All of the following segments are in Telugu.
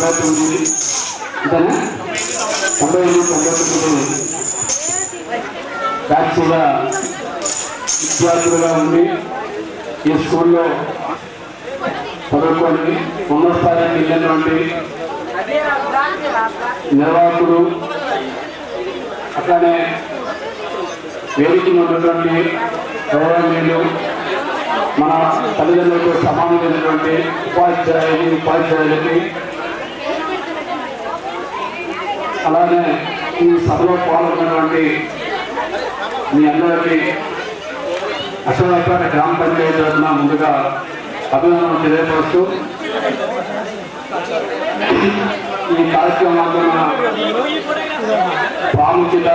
99 అంతేనా 98-99 బ్యాచ్గా విద్యార్థులుగా ఉండి ఈ స్కూల్లో చదువుకొని ఉన్నత స్థాయికి వెళ్ళినటువంటి నిర్వాహకుడు, అట్లానే వేదికలు ఉన్నటువంటి గౌరవనీయులు, మన తల్లిదండ్రులకు సమానమైనటువంటి ఉపాధ్యాయులకి, అలానే ఈ సభలో పాల్గొన్నటువంటి మీ అందరికీ అసలు గ్రామ పంచాయతీ తరఫున ముందుగా అభినందనలు తెలియపరుస్తూ ఈ కార్యక్రమంలో ప్రాముఖ్యత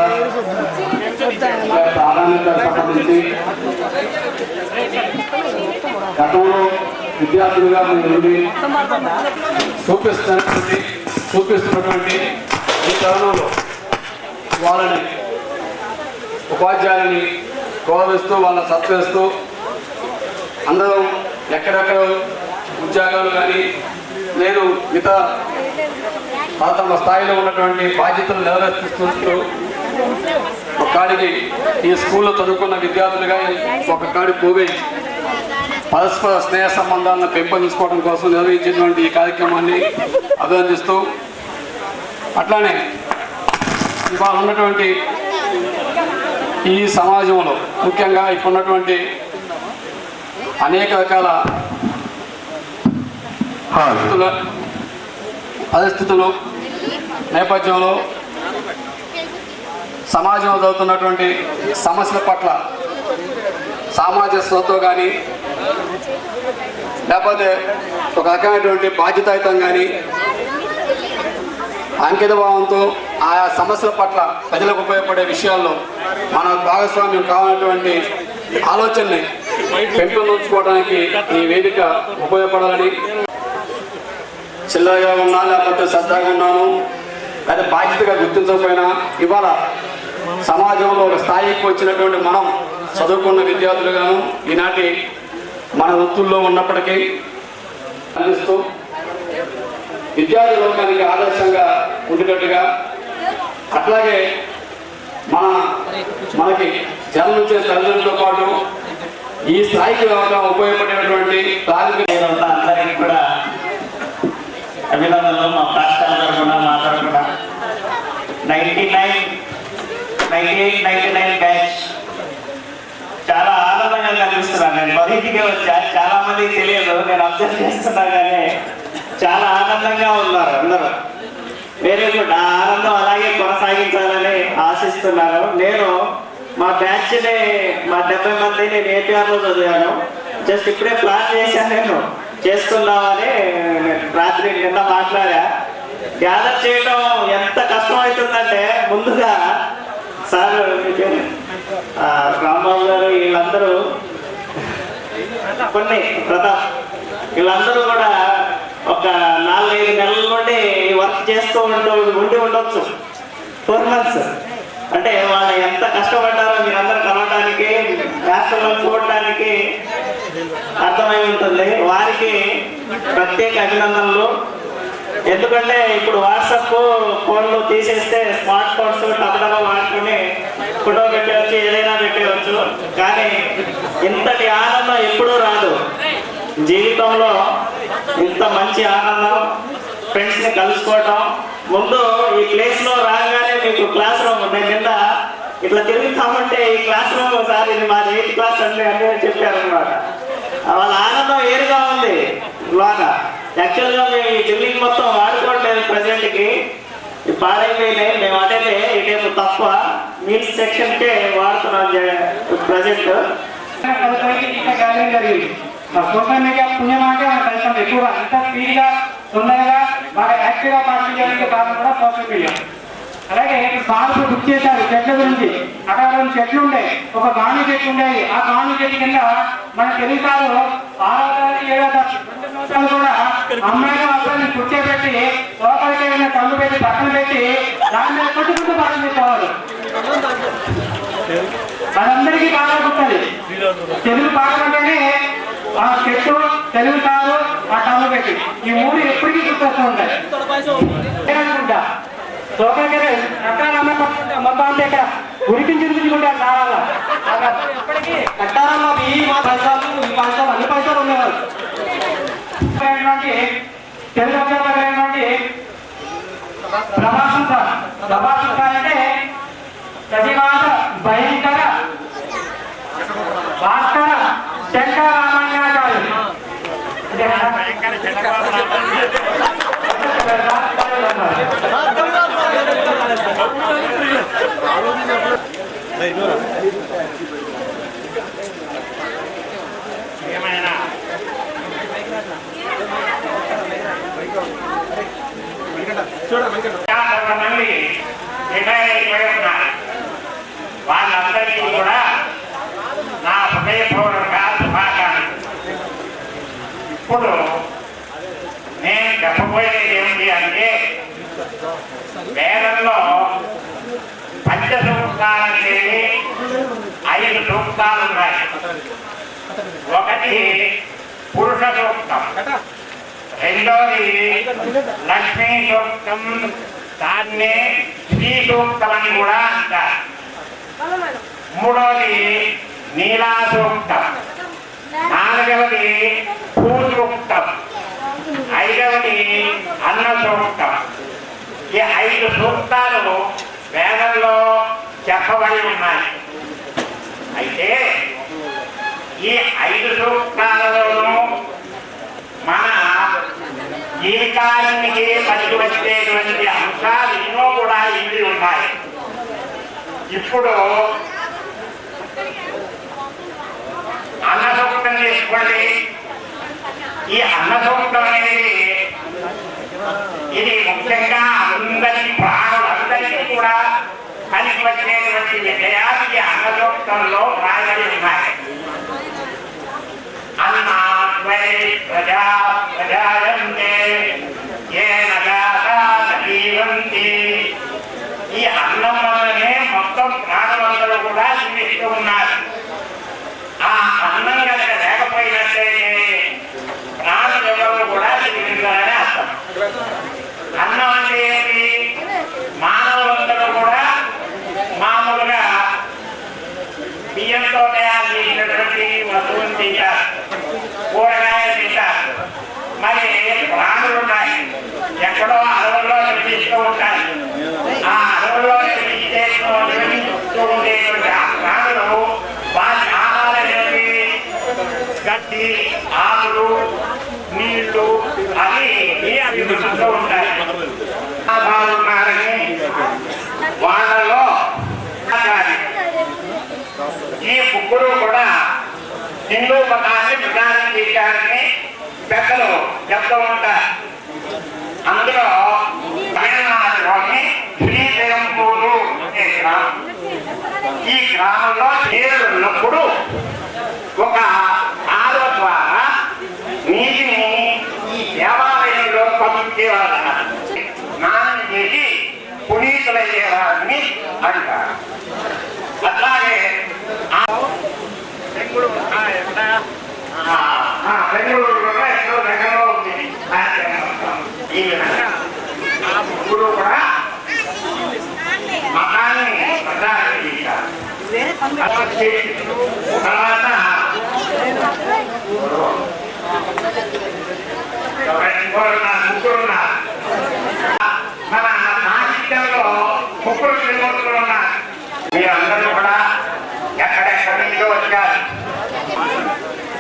ప్రాధాన్యత సంబంధించి గతంలో విద్యార్థులుగా నుండి చూపిస్తున్నటువంటి ఈ తరుణంలో వాళ్ళని ఉపాధ్యాయులని గౌరవిస్తూ వాళ్ళని సత్కరిస్తూ అందరూ ఎక్కడెక్కడ ఉద్యోగాలు కానీ నేను మిగతా తమ స్థాయిలో ఉన్నటువంటి బాధ్యతలు నెరవేర్చుకుంటూ ఒక్కడికి ఈ స్కూల్లో చదువుకున్న విద్యార్థులుగా ఒక్కొక్కడికి పోయి పరస్పర స్నేహ సంబంధాలను పెంపొందించుకోవడం కోసం నిర్వహించినటువంటి ఈ కార్యక్రమాన్ని అభినందిస్తూ, అట్లానే ఇవాళ ఉన్నటువంటి ఈ సమాజంలో ముఖ్యంగా ఇప్పుడున్నటువంటి అనేక రకాల పరిస్థితులు నేపథ్యంలో సమాజంలో జరుగుతున్నటువంటి సమస్యల పట్ల సామాజిక స్పృహతో కానీ లేకపోతే ఒక రకమైనటువంటి బాధ్యతాయుతం కానీ అంకిత భావంతో ఆయా సమస్యల పట్ల ప్రజలకు ఉపయోగపడే విషయాల్లో మన భాగస్వామ్యం కావాలన్నటువంటి ఆలోచనని పెంపొందించుకోవడానికి ఈ వేదిక ఉపయోగపడాలని, చిల్లరగా ఉన్నా లేకపోతే శ్రద్ధగా ఉన్నాను లేదా బాధ్యతగా గుర్తించకపోయినా ఇవాళ సమాజంలో ఒక స్థాయికి వచ్చినటువంటి మనం చదువుకున్న విద్యార్థులుగాను ఈనాటి మన వృత్తుల్లో ఉన్నప్పటికీ అందిస్తూ విద్యార్థి లోకానికి ఆదర్శంగా ఉండేటట్టుగా, అట్లాగే మనకి జన్మించే తల్లిదండ్రులతో పాటు ఈ స్థాయికి ఉపయోగపడేటువంటి అందరికీ కూడా అభినందనలు. మా రాష్ట్రాల తరఫున మా తరఫున 98-99 బ్యాచ్ చాలా ఆనందంగా కనిపిస్తున్నాను. నేను మొదటికే వచ్చా, చాలా మందికి తెలియదు, నేను అబ్జర్వ్ చేస్తున్నా కానీ చాలా ఆనందంగా ఉన్నారు అందరూ. Very good. ఆ ఆనందం అలాగే కొనసాగించాలని ఆశిస్తున్నాను. నేను మా బ్యాచ్ని మా 70 మంది నేను ఏపీఆర్లో చదివాను. జస్ట్ ఇప్పుడే ప్లాన్ చేశాను, నేను చేసుకుందామని రాత్రి నిన్న మాట్లాడా. గ్యాదర్ చేయడం ఎంత కష్టం అవుతుందంటే ముందుగా సార్ రాంబాబు గారు వీళ్ళందరూ కొన్ని ప్రతాప్ వీళ్ళందరూ కూడా ఒక 4-5 నెలల నుండి వర్క్ చేస్తూ ఉండి ఉండొచ్చు. 4 months అంటే వాళ్ళు ఎంత కష్టపడ్డారో మీరందరూ కలవడానికి, రాష్ట్రంలో చూడటానికి అర్థమై ఉంటుంది. వారికి ప్రత్యేక అభినందనలు. ఎందుకంటే ఇప్పుడు వాట్సాప్ ఫోన్లు తీసేస్తే స్మార్ట్ ఫోన్స్ టపటగా వాడుకొని ఫోటో పెట్టవచ్చు, ఏదైనా పెట్టవచ్చు. కానీ ఇంతటి ఆనందం ఎప్పుడూ రాదు జీవితంలో. ఇంత మంచి ఆనందం, ఫ్రెండ్స్ని కలుసుకోవటం. ముందు ఈ ప్లేస్లో రాగానే మీకు క్లాస్ రూమ్, నేను కింద ఇట్లా తిరుగుతామంటే ఈ క్లాస్ రూమ్ సార్ ఇది మా 8th క్లాస్ అంటే చెప్పారనమాట. వాళ్ళ ఆనందం వేరుగా ఉంది లోగా. యాక్చువల్గా మేము ఈ బిల్డింగ్ మొత్తం వాడుకోవట్లేదు ప్రజెంట్కి, పాడైపోయినాయి. మేము అటైతే ఇటేపు తప్ప మీల్స్ సెక్షన్కే వాడుతున్నాం ప్రజెంట్. జరిగింది సోషల్ మీడియా పుణ్యమాటే మనం కలిసాం. ఎక్కువగా అంత స్పీడ్గా తొందరగా బాగా యాక్టివ్గా పార్టిసిపేట్ చేయడానికి కారణం కూడా సోషల్ మీడియా. అలాగే సార్లు బుక్ చేశారు చెట్ల గురించి. అక్కడ 2 చెట్లు ఉండేవి, ఒక గాను చెట్టు ఉండేది. ఆ గాను చెట్టు కింద మన తెలుగు సారు 6వ తరగతి 7వ తరగతి 2 సంవత్సరాలు కూడా అమ్మాయిలు అబ్బాయిని కూర్చోబెట్టి లోపలికి కళ్ళు పెట్టి పక్కన పెట్టి దాని మీద కొట్టుకుంటూ పాఠం చెప్పేవారు. అదందరికీ బాగా గుర్తుంది. తెలుగు పాఠం అంటేనే ఆ చెట్టు, తెలుగు సారు, ఆ టమ్ము పెట్టి ఈ మూడు ఎప్పటికీ గుర్తొస్తూ ఉంటాయి అనుకుంటా. సోకగిరి కట్టారమ్మ మొత్తం అంతా ఇక్కడ ఉరికించుకుంటారు నారాల కట్టారమ్మ ఈ మా పైసలు ఈ పైసలు అన్ని పైసలు ఉండేవారు. తెలుగు అధ్యాపకులైనటువంటి ప్రభాసం సార్ అంటే ప్రతివాద భయంకర భాస్కర శంకరామణ్యాచార్య కొంతమంది రిటైర్ అయిపోయి ఉన్నారు. వాళ్ళందరికీ కూడా నా హృదయపూర్వక శుభాకాంక్షలు. ఇప్పుడు నేను చెప్పబోయేది ఏమిటి అంటే వేదంలో పంచసూక్తాలకి 5 సూక్తాలు ఉన్నాయి. ఒకటి పురుష సూక్తం, రెండోది లక్ష్మీ సూక్తం, దాన్నే శ్రీ సూక్తం అని కూడా అంటారు. మూడోది నీలా సూక్తం, నాలుగవది భూ సూక్తం, ఐదవది అన్న సూక్తం. ఈ 5 సూక్తాలు వేదంలో చెప్పబడి ఉన్నాయి. అయితే ఈ 5 సూక్తాలలోనూ మన జీవితానికి పనికి వచ్చేటువంటి అంశాలు ఎన్నో కూడా ఇవి ఉన్నాయి. ఇప్పుడు అన్న సూక్తం తీసుకోండి. ఈ అన్న సూక్తం అనేది ఇది ముఖ్యంగా అందరి ప్రాణులందరికీ కూడా పనికి వచ్చేటువంటి విషయాలు ఈ అన్న సూక్తంలో రాయబడి ఉన్నాయి. అన్నాత్వై ప్రజా ప్రజాయంతే ఏన జాతా జీవంతి. ఈ అన్నం వల్లనే మొత్తం ప్రాణులందరూ కూడా జీవిస్తూ ఉన్నారు. ఆ అన్నం కనుక లేకపోయినట్లయితే ప్రాణులు ఎవరు కూడా జీవించాలని అర్థం. అన్నం అంటే ఏంటి? మానవులందరూ కూడా మామూలుగా బియ్యంతో తయారు చేసినటువంటి వస్తువులు తింటారు, కూరగాయలు తింటారు. మరి ప్రాణులు ఉన్నాయి, ఎక్కడో అడవుల్లో నివసిస్తూ ఉంటారు. ఆ అడవుల్లో నివసిస్తూ ఉండేటువంటి ఆ ప్రాణులు వాటి ఆహారం ఏమిటి? గడ్డి, ఆకులు, నీళ్లు అవి నివసిస్తూ ఉంటాయి. వాళ్ళలో ఈ ముగ్గురు కూడా హిందూ మతాన్ని ప్రచారం చేశారని పెద్దలు చెప్తూ ఉంటారు. అందులో తమిళనాడులోని శ్రీపెరంబూరు అనే గ్రామం. ఈ గ్రామంలో నీరు ఉన్నప్పుడు ఒక ఆరో ద్వారా నీటిని ఈ దేవాలయంలో పంపించేవారు. స్నానం చేసి పునీతులయ్యేవారిని అంటారు. అట్లాగే బెంగళూరులో ఎక్కడో దగ్గరలో ఉంది. ఈ విధంగా ఆ ముగ్గురు కూడా మతాన్ని ప్రచారం చేశారు. తర్వాత ముగ్గురున్నారు. మన సాహిత్యంలో ముగ్గురు త్రిమూర్తులు ఉన్నారు. మీరందరూ కూడా ఎక్కడెక్కడి నుంచో వచ్చారు.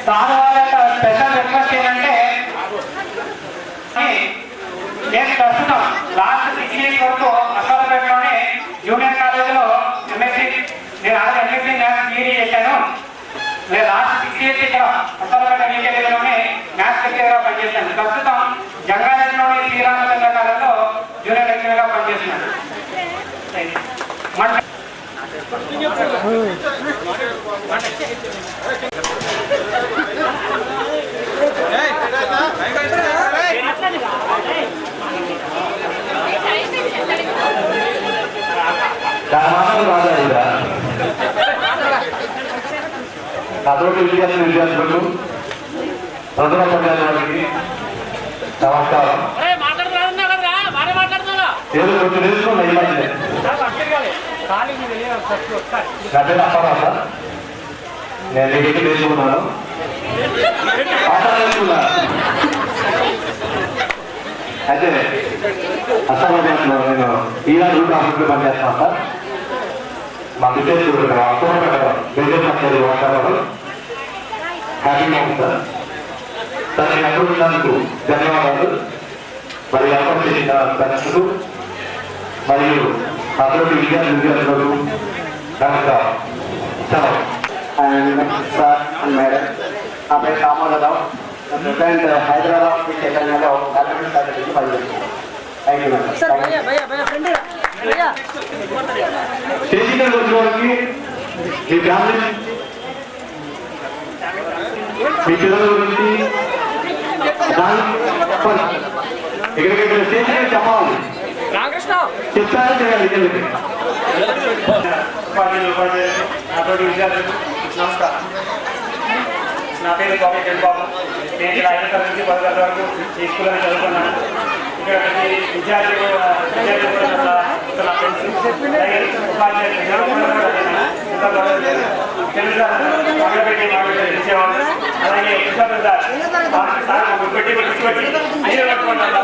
సార్ వాళ్ళ స్పెషల్ రిక్వెస్ట్ ఏంటంటే నేను ప్రస్తుతం లాస్ట్ 6 years వరకు అక్కలపేటలోనే జూనియర్ కాలేజీలో నేను ఎంఎస్సీ మ్యాథ్స్ డిగ్రీ చేశాను. నేను లాస్ట్ 6 years ఇక్కడ అక్కలపేట విద్యాలయంలోనే మ్యాథ్స్ లెక్చరర్గా పనిచేశాను. ప్రస్తుతం జంగారెడ్డిలోని శ్రీరామచంద్ర కాలేజీలో జూనియర్ లెక్చరర్గా పనిచేస్తున్నాను. అదొకటి విద్యార్థులకు ప్రథమ ఉపాధ్యాయులకి నమస్కారం. ఏదో కొంచెం నేర్చుకున్నా ఈ మధ్య నా పేరు అప్పారావు సార్. నేను డిగ్రీ నేర్చుకున్నాను, పాఠాలు నేర్చుకున్నా. అయితే అసలు నేను ఈనాడు రూట్ ఆఫీస్లో పనిచేస్తాను సార్. మా విద్యార్థి మాట్లాడారు హ్యాపీగా ఉంది సార్. సార్ నేను ఎక్కడ ఉన్నందుకు ధన్యవాదాలు. మరి ఏర్పాటు చేసిన తరచులు మరియు అతడు విద్యార్థులకు నమస్కారం. సెలవు. సార్ అండ్ మేడం, నా పేరు రామారావు. ప్రజెంట్ హైదరాబాద్ తెలంగాణలో గవర్నమెంట్ సర్వీస్ పనిచేస్తున్నాను. Thank you madam. స్టేజీ మీద వచ్చిన వారికి మీ ఫ్యామిలీ మీ పిల్లల గురించి ఎక్కడికెక్కడ స్టేజీ మీద చెప్పాలి, చెప్తారని చేయాలి. నమస్కారం. నా పేరు గోపి బాబు. నేను ఇలా 5వ తరగతి నుంచి 10వ తరగతి వరకు ఈ స్కూల్లోనే చదువుకున్నాను. ఇక్కడ విద్యార్థులు నా ఫ్రెండ్స్ ఇచ్చేవాళ్ళు. అలాగే పెట్టి తీసుకొచ్చి అయ్యే పట్టుకుంటాను.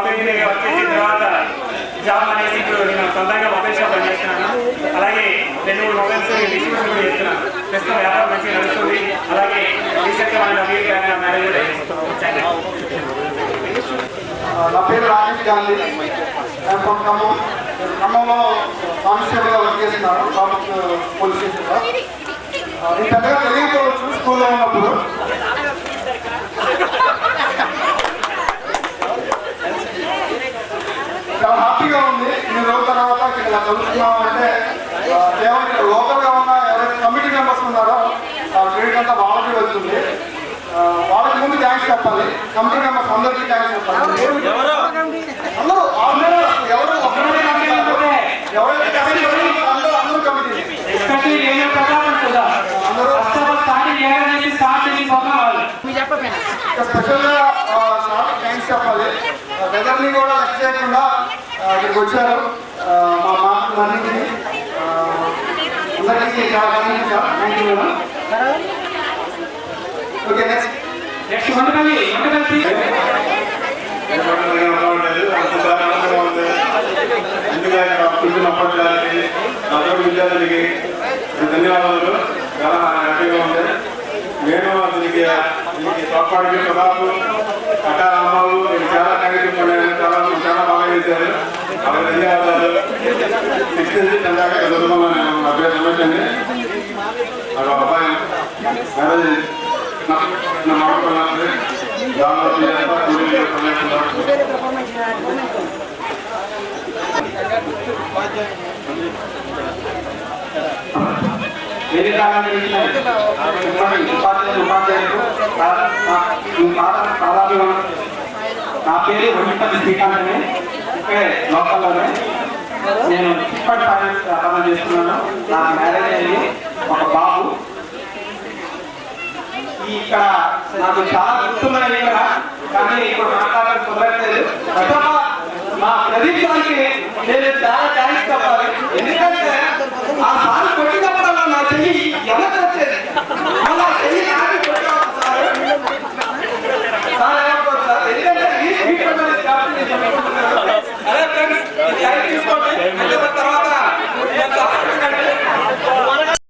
అలాగే వచ్చేసిన తర్వాత జాబ్ అనేసి ఇప్పుడు నేను సొంతంగా మొబైల్ షాప్ పనిచేస్తున్నాను. అలాగే 2-3 మొబైల్స్ డిస్ట్రిబ్యూషన్ కూడా చేస్తున్నాను. ప్రస్తుతం వ్యాపారం మంచిగా నడుస్తుంది. అలాగే రీసెంట్గా మన మ్యారేజ్ నా పేరు రాజేష్ గాంధీ. నేను ఖమ్మంలో కానిస్టేబుల్గా వర్క్ చేస్తున్నాను ట్రాఫిక్ పోలీస్ స్టేషన్లో. నేను పెద్దగా తెలియకపోవచ్చు స్కూల్లో ఉన్నప్పుడు. చాలా హ్యాపీగా ఉంది. ఇన్ని రోజుల తర్వాత ఇక్కడ చదువుతున్నాం అంటే కేవలం లోకల్గా ఉన్న ఎవరైతే కమిటీ మెంబర్స్ ఉన్నారో ఆ క్రెడిట్ అంతా వాళ్ళకి వెళ్తుంది. వాళ్ళకి ముందు థ్యాంక్స్ చెప్పాలి. కమిటీ మెంబర్స్ అందరికీ థ్యాంక్స్ చెప్పాలి. అందరూ ఎవరు ఎవరైతే అందరూ కమిటీ స్పెషల్గా థ్యాంక్స్ చెప్పాలి. వెదర్ని కూడా లెక్క చేయకుండా ఇక్కడికి వచ్చారు. మా మాటలు అన్నింటినీ అందరికీ చాలా థ్యాంక్ యూ. ఓకే, నెక్స్ట్ వంటకల్లి విద్యార్థులకి ధన్యవాదాలు. చాలా హ్యాపీగా ఉంది. నేను దీనికి తోడ్పాటుకి ప్రదాపు అట్టారాంబాబు చాలా థ్యాంక్స్. చాలా బాగా చేశారు. అలా ధన్యవాదాలు. 6th నుంచి 10th దాకా చదువుకున్నాను నేను. నా పేరు రమేష్ అండి. అది ఒక అబ్బాయి మ్యారేజ్ నా మాట్లాడుతున్నాను. నా పేరు వడ్డిపల్లి శ్రీకాంత్ అండి. ఇక్కడే లోకల్లోనే నేను చిప్పటి ఫైనాన్స్ వ్యాపారం చేస్తున్నాను. నాకు మ్యారేజ్ అయ్యింది, ఒక బాబు. ఇక్కడ నాకు చాలా గుర్తున్నాయి ఇక్కడ, కానీ ఇప్పుడు మాట్లాడడం కుదరట్లేదు. మా ప్రదీప్ గారికి నేను చాలా థ్యాంక్స్ చెప్పాలి. ఎందుకంటే